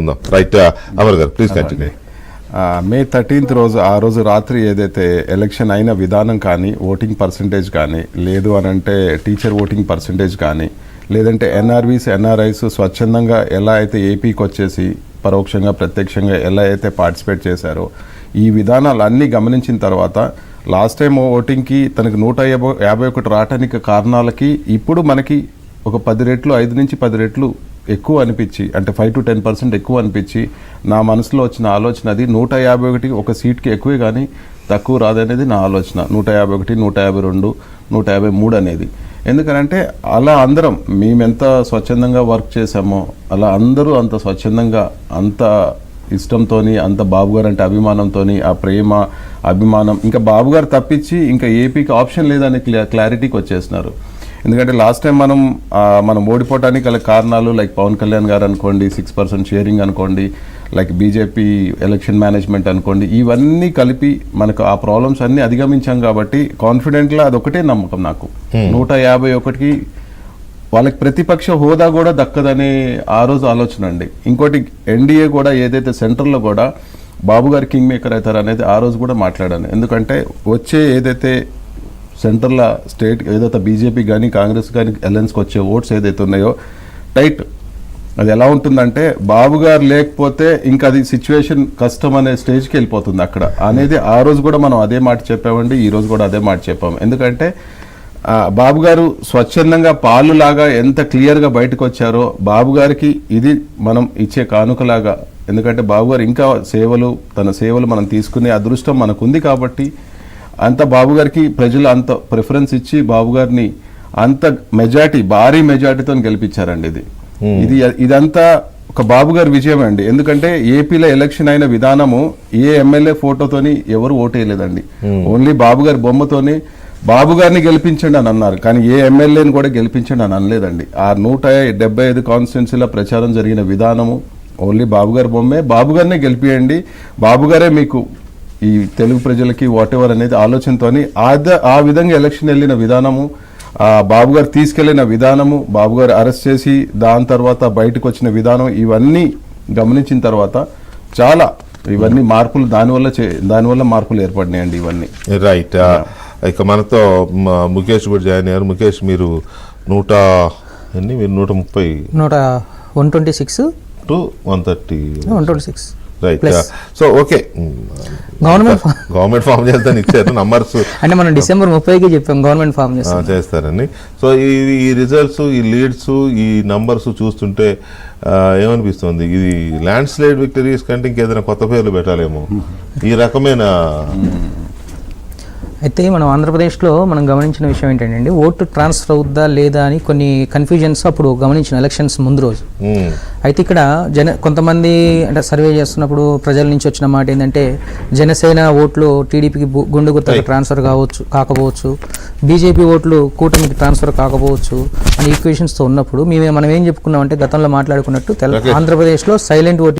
తెలుసుకుందాం. రైట్, అమర్ గారు please continue. May 13th రోజు ఆ రోజు రాత్రి ఏదైతే ఎలక్షన్ అయిన విధానం కానీ, ఓటింగ్ పర్సంటేజ్ కానీ, లేదు అని అంటే టీచర్ ఓటింగ్ పర్సంటేజ్ కానీ, లేదంటే ఎన్ఆర్వీస్ ఎన్ఆర్ఐస్ స్వచ్ఛందంగా ఎలా అయితే ఏపీకి వచ్చేసి పరోక్షంగా ప్రత్యక్షంగా ఎలా అయితే పార్టిసిపేట్ చేశారో ఈ విధానాలు అన్నీ గమనించిన తర్వాత లాస్ట్ టైం ఓటింగ్కి తనకు 151 రావటానికి కారణాలకి ఇప్పుడు మనకి ఒక 10 రెట్లు 5 నుంచి 10 రెట్లు ఎక్కువ అనిపించి, అంటే 5 to 10% ఎక్కువ అనిపించి నా మనసులో వచ్చిన ఆలోచన అది 151 ఒక సీట్కి ఎక్కువే కానీ తక్కువ రాదనేది నా ఆలోచన. 151, 152, 153 అనేది. ఎందుకనంటే అలా అందరం మేమెంత స్వచ్ఛందంగా వర్క్ చేసామో అలా అందరూ అంత స్వచ్ఛందంగా, అంత ఇష్టంతో, అంత బాబు గారు అంటే అభిమానంతో, ఆ ప్రేమ అభిమానం ఇంకా బాబు గారు తప్పించి ఇంకా ఏపీకి ఆప్షన్ లేదని క్లారిటీకి వచ్చేసినారు. ఎందుకంటే లాస్ట్ టైం మనం ఓడిపోవడానికి గల కారణాలు లైక్ పవన్ కళ్యాణ్ గారు అనుకోండి, 6% షేరింగ్ అనుకోండి, లైక్ బీజేపీ ఎలక్షన్ మేనేజ్మెంట్ అనుకోండి, ఇవన్నీ కలిపి మనకు ఆ ప్రాబ్లమ్స్ అన్నీ అధిగమించాం కాబట్టి కాన్ఫిడెంట్గా అదొకటే నమ్మకం నాకు. 151కి వాళ్ళకి ప్రతిపక్ష హోదా కూడా దక్కదనే ఆ రోజు ఆలోచన అండి. ఇంకోటి ఎన్డీఏ కూడా ఏదైతే సెంట్రల్లో కూడా బాబు గారు కింగ్ మేకర్ అవుతారు అనేది ఆ రోజు కూడా మాట్లాడాను. ఎందుకంటే వచ్చే ఏదైతే సెంట్రల్ స్టేట్ ఏదైతే బీజేపీ కానీ కాంగ్రెస్ కానీ అలయన్స్కి వచ్చే ఓట్స్ ఏదైతే ఉన్నాయో టైట్, అది ఎలా ఉంటుందంటే బాబు గారు లేకపోతే ఇంకా అది సిచ్యువేషన్ కష్టం అనే స్టేజ్కి వెళ్ళిపోతుంది అక్కడ అనేది ఆ రోజు కూడా మనం అదే మాట చెప్పామండి. ఈ రోజు కూడా అదే మాట చెప్పాము. ఎందుకంటే బాబు గారు స్వచ్ఛందంగా పాలులాగా ఎంత క్లియర్గా బయటకు వచ్చారో బాబు గారికి ఇది మనం ఇచ్చే కానుకలాగా. ఎందుకంటే బాబు గారు ఇంకా తన సేవలు మనం తీసుకునే అదృష్టం మనకు ఉంది కాబట్టి అంత బాబు గారికి ప్రజలు అంత ప్రిఫరెన్స్ ఇచ్చి బాబు గారిని అంత భారీ మెజార్టీతో గెలిపించారండి. ఇదంతా ఒక బాబు గారి విజయం అండి. ఎందుకంటే ఏపీలో ఎలక్షన్ అయిన విధానము ఏ ఎమ్మెల్యే ఫోటోతోని ఎవరు ఓటేయలేదండి. ఓన్లీ బాబు గారి బొమ్మతోని బాబు గారిని గెలిపించండి అని అన్నారు, కానీ ఏ ఎమ్మెల్యేని కూడా గెలిపించండి అని అనలేదండి. ఆ 175 కాన్స్టిట్యున్సీల ప్రచారం జరిగిన విధానము ఓన్లీ బాబు గారి బొమ్మే, బాబు గారినే గెలిపియండి, బాబు గారే మీకు ఈ తెలుగు ప్రజలకి వాట్ ఎవర్ అనేది ఆలోచనతోని ఆ విధంగా ఎలక్షన్ వెళ్ళిన విధానము, బాబు గారు తీసుకెళ్లిన విధానము, బాబు గారు అరెస్ట్ చేసి దాని తర్వాత బయటకు వచ్చిన విధానం, ఇవన్నీ గమనించిన తర్వాత చాలా ఇవన్నీ మార్పులు దానివల్ల మార్పులు ఏర్పడినాయండి ఇవన్నీ. రైట్, ఇక మనతో ముఖేష్ కూడా జాయిన్ అయ్యారు. ముఖేష్, మీరు 126 to 126 right. So okay, government form చేస్తాను ఇచ్చారు నంబర్స్ అంటే మనం December 30కి చెప్పాం గవర్నమెంట్ ఫామ్ చేస్తారని. సో ఈ రిజల్ట్స్, ఈ లీడ్స్, ఈ నంబర్స్ చూస్తుంటే ఏమనిపిస్తుంది? ఇది ల్యాండ్ స్లైడ్ విక్టరీస్ కంటే ఇంకేదైనా కొత్త పేర్లు పెట్టాలేమో ఈ రకమైన. అయితే మనం ఆంధ్రప్రదేశ్లో మనం గమనించిన విషయం ఏంటంటే ఓటు ట్రాన్స్ఫర్ అవుద్దా లేదా అని కొన్ని కన్ఫ్యూజన్స్ అప్పుడు గమనించిన ఎలక్షన్స్ ముందు రోజు. అయితే ఇక్కడ కొంతమంది అంటే సర్వే చేస్తున్నప్పుడు ప్రజల నుంచి వచ్చిన మాట ఏంటంటే జనసేన ఓట్లు టీడీపీకి గుండు గుర్తుకు ట్రాన్స్ఫర్ కాకపోవచ్చు, బీజేపీ ఓట్లు కూటమికి ట్రాన్స్ఫర్ కాకపోవచ్చు అని ఈక్వేషన్స్తో ఉన్నప్పుడు మనం ఏం చెప్పుకున్నామంటే గతంలో మాట్లాడుకున్నట్టు ఆంధ్రప్రదేశ్లో సైలెంట్ ఓటింగ్